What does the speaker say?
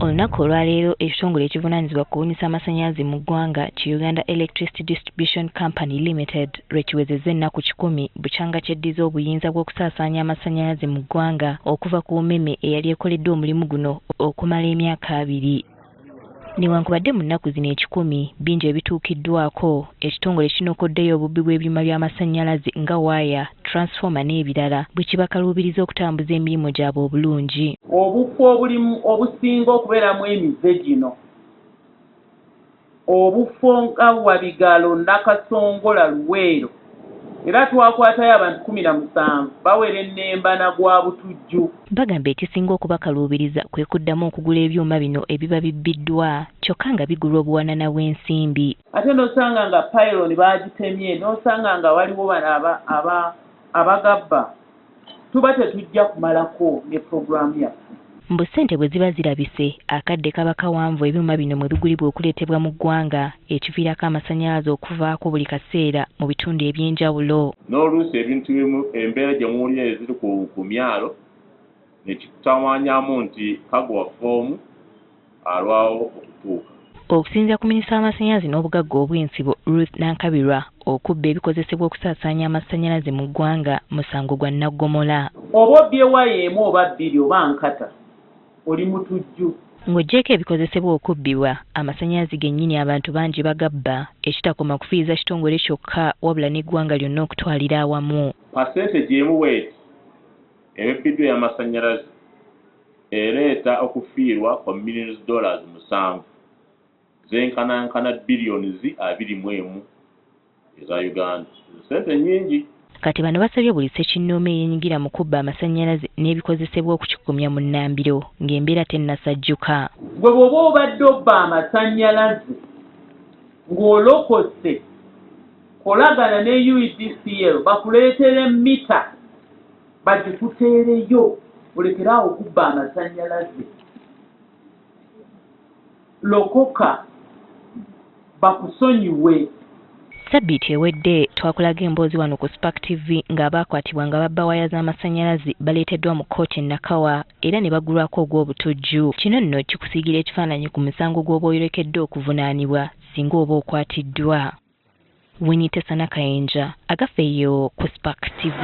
Olunaku olwaleero ekitongole ekivunaanyizibwa ku kubunyisa amasannyalaze mu ggwanga ki Uganda Electricity Distribution Company Limited lwekiwezezza ennaku 10 bukyanga kyeddiza obuyinza bw'okusaasaanya amasannyalaze mu ggwanga okuva ku mmemme eyali ekoledde omulimu guno okumala emyaka 2. Newankubadde mu nnaku zino 10 bingi ebituukiddwako, ekitongole kinokoddeyo obubbi bw'ebyuma by'amasannyalaze nga waaya, transformer n'ebirala bwe kibakaluubiriza okutambuza emirimu gyabwe obulungi. Obufo obulimu obusinga okubeeramu emize gino, obufo nga Wabigalo, Nakasongola, Luweero, era twakwatayo abantu 17 bawera ennemba na gwa Butujju. Bagamba ekisinga okubakaluubiriza kwe kuddamu okugula ebyuma bino ebiba bibbiddwa kyokka nga bigulwa obuwanana bw'ensimbi. Ate n'osanga nga pylon baagitemye, n'osanga nga waliwo bano abagabba, tuba tetujja kumalako ne puroguramu yaffe. Mbu ssente bwe ziba zirabise akadde kaba kawanvu ebyuma bino mwe bigulibwa okuleetebwa mu ggwanga ekiviirako amasannyalaze okuvaako buli kaseera mu bitundu eby'enjawulo. N'oluusi ebintu bimu embeera gye muwulira eziri ku myalo ne kitawaanyamu nti kagwa foomu alwawo okutuuka. Okusinziira ku minisita w'amasannyalaze n'obugagga obw'ensibo Ruth Nankabirwa, okubba ebikozesebwa okusaasaanya amasannyalaze mu ggwanga musango gwa nnaggomola. Oba obbye waya emu oba bbiri oba nkata oli mutujju. Ng'oggyeko ebikozesebwa okubbibwa, amasannyalaze gennyini abantu bangi bagabba, ekitakoma kufiiriza kitongole kyokka wabula n'eggwanga lyonna okutwalira awamu. Pasente gy'emu bw'eti ebibbiddwa y'amasannyalaze ereeta okufiirwa kwa millions dollars 7 zenkanankana billions 21 eza Uganda. Sente nyingi. Kati bano basabye buli ssekinnoomu eyeenyigira mu kubba amasannyalaze n'ebikozesebwa okukikumya mu nnambiro ng'embeera tennasajjuka. Gwe bw'oba obadde obba amasannyalaze ng'olokose, kolagana ne UEDCL bakuleetere mita bagikuteereyo olekeraawo okubba amasannyalaze. Lokoka bakusonyiwe. Sabbiiti ewedde twakulaga emboozi wano ku Spark TV ng'abaakwatibwa nga babba waya z'amasannyalaze baleeteddwa mu kkooti Nakawa era ne bagulwako ogw'obutujju. Kino nno kikusiigira ekifaananyi ku musango gw'oba oyolekedde okuvunaanibwa singa oba okwatiddwa. Winnie Tesana Kayenja, agafeeyo ku Spark TV.